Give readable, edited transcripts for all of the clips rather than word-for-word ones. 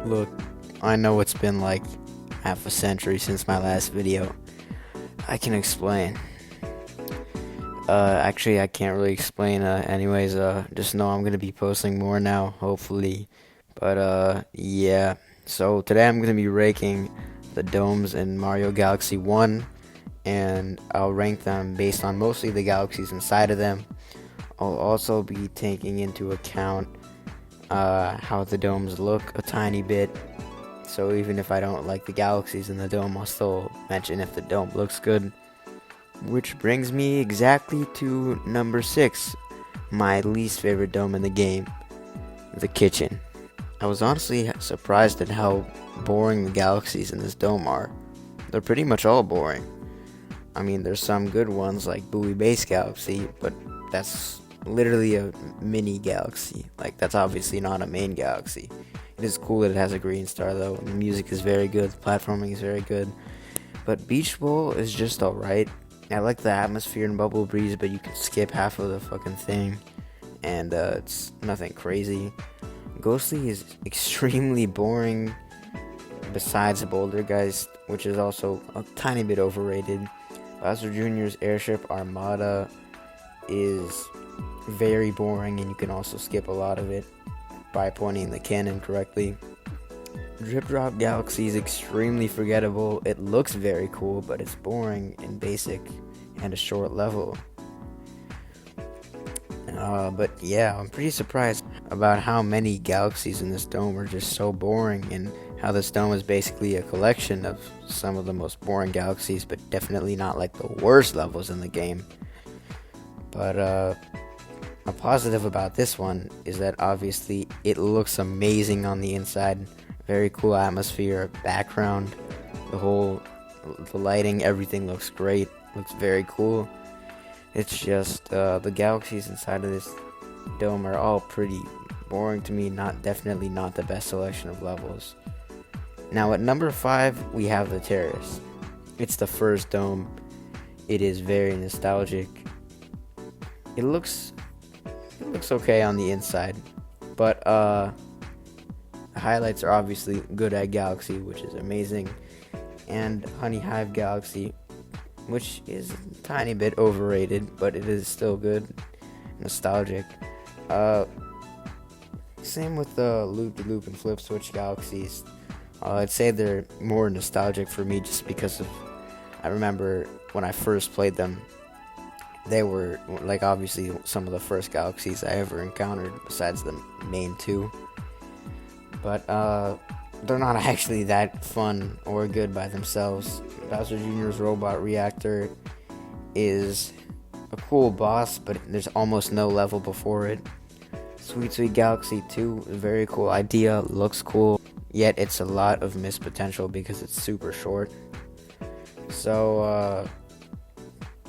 Look, I know it's been like half a century since my last video. I can explain. Actually, I can't really explain. Anyways, just know I'm gonna be posting more now, hopefully. But, yeah. So today I'm gonna be ranking the domes in Mario Galaxy 1, and I'll rank them based on mostly the galaxies inside of them. I'll also be taking into account, how the domes look a tiny bit. So even if I don't like the galaxies in the dome, I'll still mention if the dome looks good. Which brings me exactly to number 6, my least favorite dome in the game, the kitchen. I was honestly surprised at how boring the galaxies in this dome are. They're pretty much all boring. I mean, there's some good ones like Bowie Base Galaxy, but that's literally a mini galaxy. Like, that's obviously not a main galaxy. It is cool that it has a green star, though. The music is very good, the platforming is very good. But Beach Bowl is just alright. I like the atmosphere in Bubble Breeze, but you can skip half of the fucking thing, and it's nothing crazy. Ghostly is extremely boring, besides Bouldergeist, which is also a tiny bit overrated. Bowser Jr.'s Airship Armada is very boring, and you can also skip a lot of it by pointing the cannon correctly. Drip Drop Galaxy is extremely forgettable. It looks very cool, but it's boring and basic and a short level. But yeah, I'm pretty surprised about how many galaxies in this dome are just so boring, and how this dome is basically a collection of some of the most boring galaxies, but definitely not like the worst levels in the game. But a positive about this one is that obviously it looks amazing on the inside. Very cool atmosphere, background, the lighting, everything looks great. Looks very cool. It's just the galaxies inside of this dome are all pretty boring to me. Definitely not the best selection of levels. Now at number 5 we have the Terrace. It's the first dome. It is very nostalgic. It looks okay on the inside, but the highlights are obviously Good Egg Galaxy, which is amazing, and Honey Hive Galaxy, which is a tiny bit overrated, but it is still good, nostalgic. Same with the Loop de Loop and Flip Switch Galaxies. I'd say they're more nostalgic for me just because of, I remember when I first played them, they were like obviously some of the first galaxies I ever encountered besides the main two. But they're not actually that fun or good by themselves. Bowser Jr.'s Robot Reactor is a cool boss, but there's almost no level before it. Sweet Sweet Galaxy 2, a very cool idea, looks cool, yet it's a lot of missed potential because it's super short. So,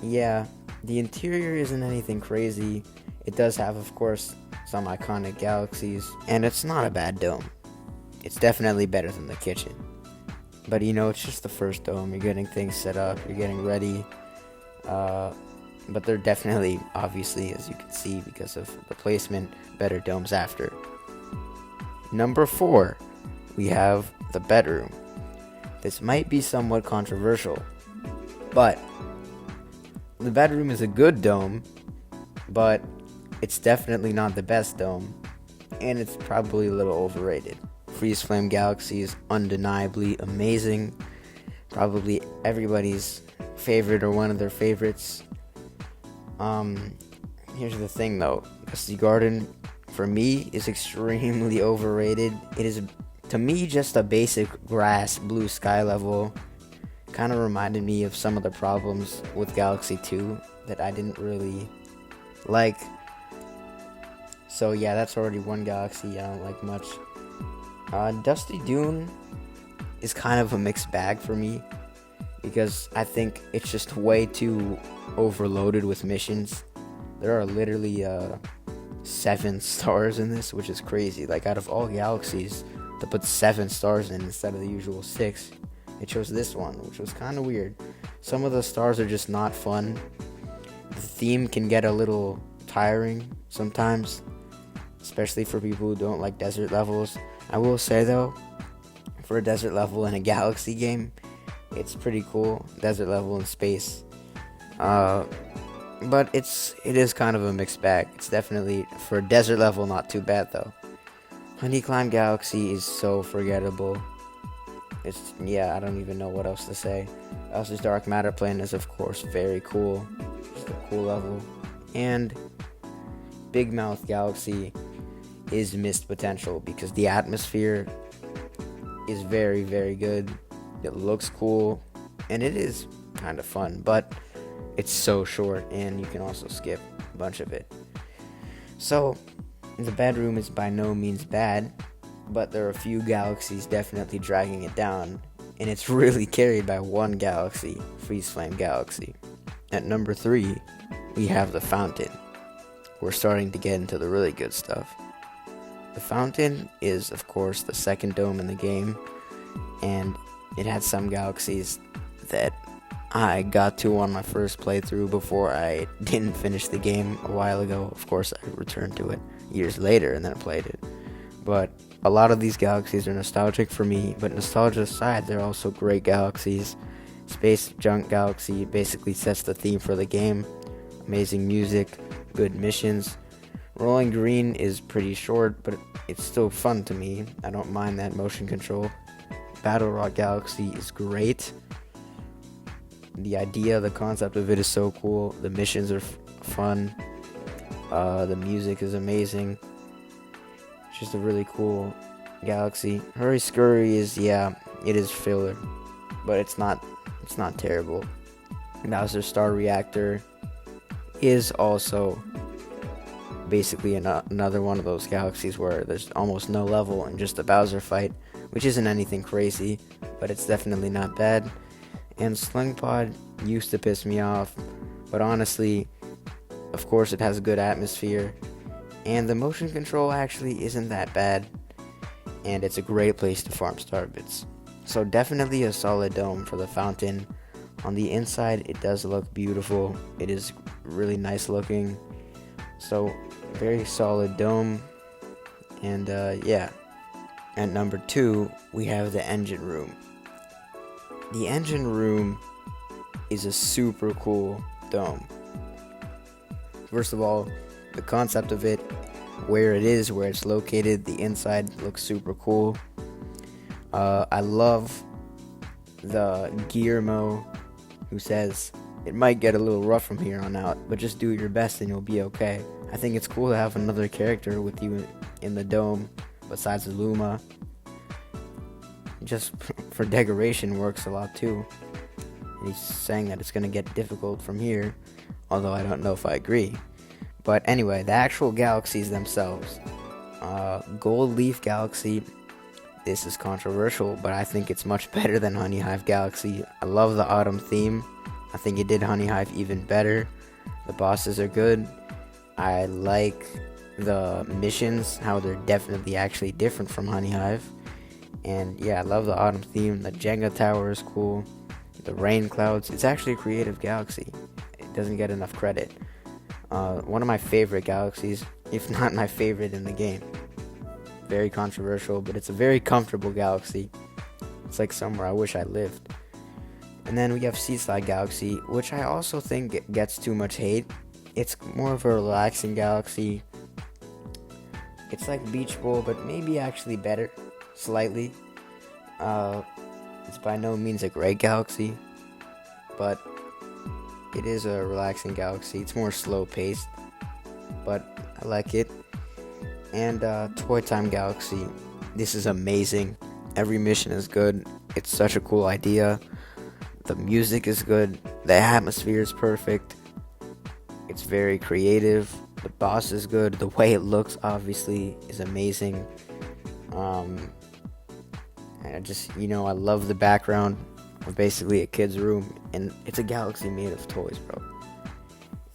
yeah, the interior isn't anything crazy. It does have, of course, some iconic galaxies, and it's not a bad dome. It's definitely better than the kitchen. But it's just the first dome. You're getting things set up, you're getting ready. But they're definitely, obviously, as you can see, because of the placement, better domes after. Number 4, we have the bedroom. This might be somewhat controversial, but the bedroom is a good dome, but it's definitely not the best dome, and it's probably a little overrated. Freeze Flame Galaxy is undeniably amazing. Probably everybody's favorite or one of their favorites. Here's the thing though. Gusty Garden, for me, is extremely overrated. It is, to me, just a basic grass blue sky level. Kind of reminded me of some of the problems with Galaxy 2 that I didn't really like. So yeah, that's already one galaxy I don't like much. Dusty Dune is kind of a mixed bag for me, because I think it's just way too overloaded with missions. There are literally 7 stars in this, which is crazy. Like, out of all galaxies, to put 7 stars in instead of the usual 6, it chose this one, which was kind of weird. Some of the stars are just not fun. The theme can get a little tiring sometimes, especially for people who don't like desert levels. I will say though, for a desert level in a Galaxy game. It's pretty cool, desert level in space. Uh, but it is kind of a mixed bag. It's definitely, for a desert level, not too bad though. Honey Climb Galaxy is so forgettable. I don't even know what else to say. Bowser's Dark Matter Plane is of course very cool. Just a cool level. And Big Mouth Galaxy is missed potential because the atmosphere is very, very good. It looks cool and it is kind of fun, but it's so short and you can also skip a bunch of it. So the bedroom is by no means bad, but there are a few galaxies definitely dragging it down, and it's really carried by one galaxy, Freeze Flame Galaxy. At number 3, we have the Fountain. We're starting to get into the really good stuff. The Fountain is, of course, the second dome in the game, and it had some galaxies that I got to on my first playthrough before I didn't finish the game a while ago. Of course, I returned to it years later and then I played it. But a lot of these galaxies are nostalgic for me, but nostalgia aside, they're also great galaxies. Space Junk Galaxy basically sets the theme for the game. Amazing music, good missions. Rolling Green is pretty short, but it's still fun to me. I don't mind that motion control. Battle Rock Galaxy is great. The idea, the concept of it is so cool. The missions are fun. The music is amazing. It's just a really cool galaxy. Hurry Scurry is, it is filler, but it's not terrible. Bowser Star Reactor is also basically another one of those galaxies where there's almost no level and just a Bowser fight, which isn't anything crazy, but it's definitely not bad. And Sling Pod used to piss me off, but honestly, of course it has a good atmosphere, and the motion control actually isn't that bad, and it's a great place to farm Starbits. So definitely a solid dome for the Fountain. On the inside, it does look beautiful. It is really nice looking. So very solid dome. And At number 2, we have the Engine Room. The Engine Room is a super cool dome. First of all, the concept of it, where it's located, the inside looks super cool. I love the Guillermo who says, "It might get a little rough from here on out, but just do your best and you'll be okay." I think it's cool to have another character with you in the dome besides Luma. Just for decoration works a lot too. And he's saying that it's going to get difficult from here, although I don't know if I agree. But anyway, the actual galaxies themselves. Gold Leaf Galaxy, this is controversial, but I think it's much better than Honey Hive Galaxy. I love the autumn theme. I think it did Honey Hive even better. The bosses are good. I like the missions, how they're definitely actually different from Honey Hive. And I love the autumn theme. The Jenga Tower is cool. The rain clouds. It's actually a creative galaxy. It doesn't get enough credit. One of my favorite galaxies, if not my favorite in the game. Very controversial, but it's a very comfortable galaxy. It's like somewhere I wish I lived. And then we have Seaside Galaxy, which I also think gets too much hate. It's more of a relaxing galaxy. It's like Beach Bowl, but maybe actually better. Slightly. It's by no means a great galaxy, but it is a relaxing galaxy. It's more slow paced, but I like it. And Toy Time Galaxy, this is amazing. Every mission is good. It's such a cool idea. The music is good. The atmosphere is perfect. It's very creative. The boss is good. The way it looks, obviously, is amazing. I love the background of basically a kid's room, and it's a galaxy made of toys, bro.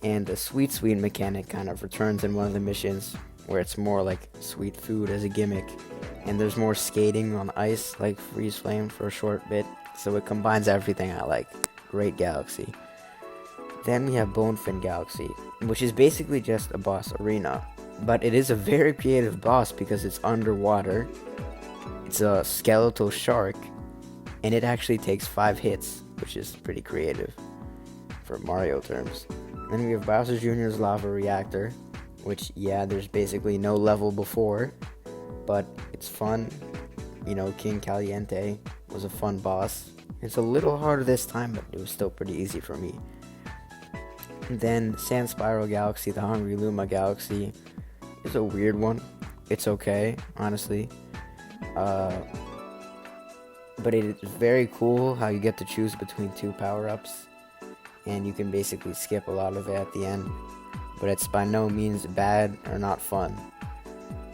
And the sweet mechanic kind of returns in one of the missions, where it's more like sweet food as a gimmick, and there's more skating on ice, like Freeze Flame for a short bit, so it combines everything I like. Great galaxy. Then we have Bonefin Galaxy, which is basically just a boss arena, but it is a very creative boss because it's underwater. It's a skeletal shark, and it actually takes 5 hits, which is pretty creative for Mario terms. Then we have Bowser Jr.'s Lava Reactor, which, yeah, there's basically no level before, but it's fun. You know, King Caliente was a fun boss. It's a little harder this time, but it was still pretty easy for me. And then Sand Spiral Galaxy, the Hungry Luma Galaxy, is a weird one. It's okay, honestly. But it is very cool how you get to choose between 2 power-ups, and you can basically skip a lot of it at the end. But it's by no means bad or not fun.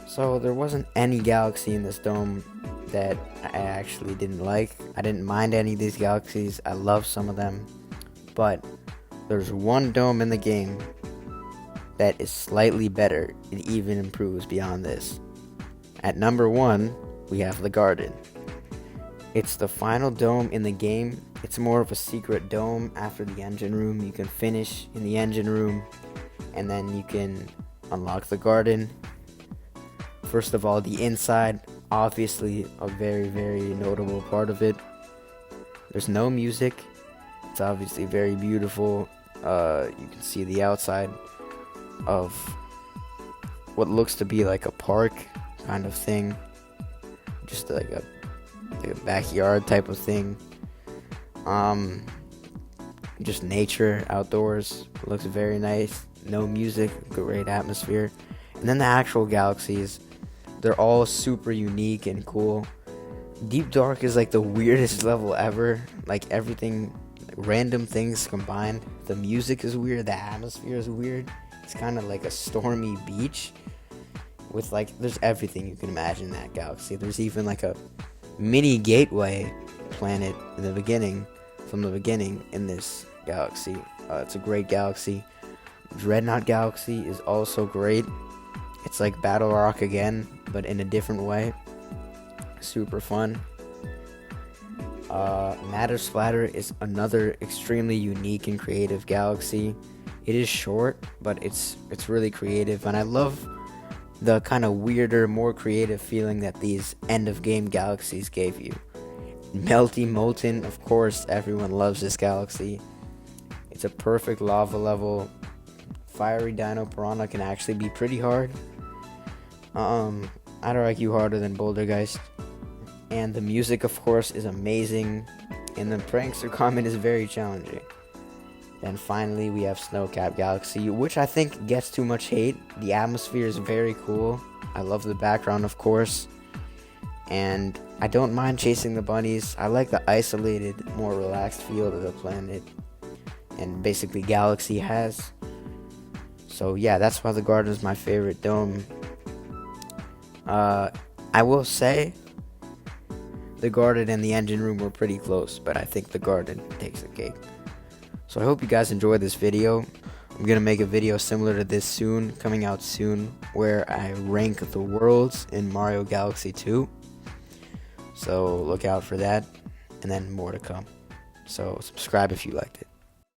So there wasn't any galaxy in this dome that I actually didn't like. I didn't mind any of these galaxies. I love some of them. But there's one dome in the game that is slightly better. It even improves beyond this. At number 1, we have the Garden. It's the final dome in the game. It's more of a secret dome after the engine room. You can finish in the engine room, and then you can unlock the Garden. First of all, the inside, obviously a very, very notable part of it. There's no music. It's obviously very beautiful. You can see the outside of what looks to be like a park kind of thing, just like a backyard type of thing. Just nature outdoors. It looks very nice. No music, great atmosphere. And then the actual galaxies, they're all super unique and cool. Deep Dark is like the weirdest level ever. Like everything, random things combined. The music is weird, the atmosphere is weird. It's kind of like a stormy beach with like, there's everything you can imagine in that galaxy. There's even like a mini gateway planet from the beginning in this galaxy. It's a great galaxy. Dreadnought Galaxy is also great. It's like Battle Rock again, but in a different way. Super fun. Matter Splatter is another extremely unique and creative galaxy. It is short, but it's really creative, and I love the kind of weirder, more creative feeling that these end-of-game galaxies gave you. Melty Molten, of course, everyone loves this galaxy. It's a perfect lava level. Fiery Dino Piranha can actually be pretty hard. I'd argue harder than Bouldergeist. And the music, of course, is amazing. And the Prankster Comet is very challenging. Then finally, we have Snowcap Galaxy, which I think gets too much hate. The atmosphere is very cool. I love the background, of course. And I don't mind chasing the bunnies. I like the isolated, more relaxed feel that the planet and basically galaxy has. So yeah, that's why the Garden is my favorite dome. I will say the Garden and the engine room were pretty close, but I think the Garden takes the cake. So I hope you guys enjoyed this video. I'm going to make a video similar to this soon, coming out soon, where I rank the worlds in Mario Galaxy 2. So look out for that, and then more to come. So subscribe if you liked it.